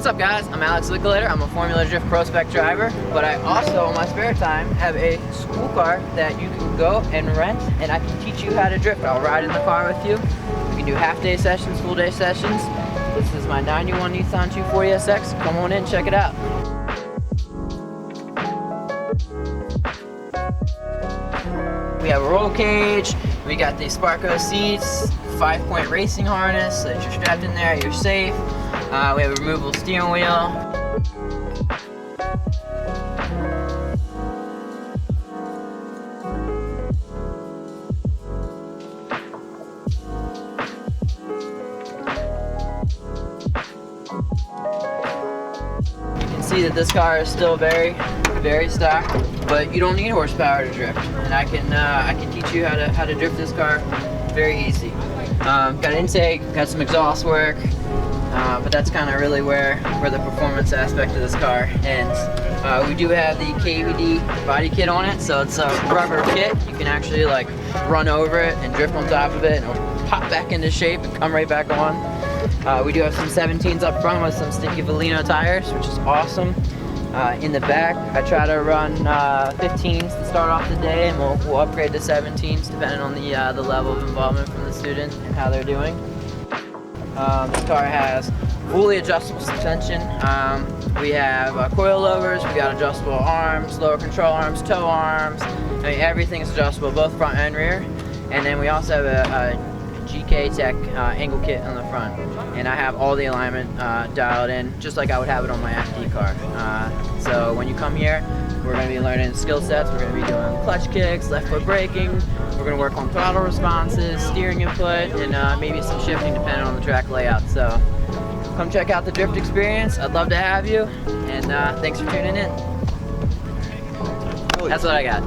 up guys, I'm Alex Liquidator. I'm a Formula Drift PROSPEC Driver, but I also, in my spare time, have a school car that you can go and rent, and I can teach you how to drift. I'll ride in the car with you. We can do half-day sessions, full-day sessions. This is my 91 Nissan 240SX. Come on in, check it out. We have a roll cage, we got the Sparko seats, 5-point racing harness, so that you're strapped in there, you're safe. We have a removable steering wheel. You can see that this car is still very stock, but you don't need horsepower to drift, and I can teach you how to drift this car very easy. Got intake, got some exhaust work, but that's kind of really where the performance aspect of this car ends. We do have the KVD body kit on it, so it's a rubber kit. You can actually like run over it and drift on top of it, and it'll pop back into shape and come right back on. We do have some 17s up front with some sticky Valino tires, which is awesome. In the back, I try to run 15s to start off the day, and we'll upgrade to 17s depending on the level of involvement from the student and how they're doing. This car has fully adjustable suspension. We have coilovers, we got adjustable arms, lower control arms, tow arms. I mean, everything's adjustable, both front and rear. And then we also have a JAC Tech angle kit on the front, and I have all the alignment dialed in just like I would have it on my FD car. So when you come here, we're going to be learning skill sets. We're going to be doing clutch kicks, left foot braking, we're going to work on throttle responses, steering input, and maybe some shifting depending on the track layout. So come check out the drift experience. I'd love to have you, and thanks for tuning in. That's what I got.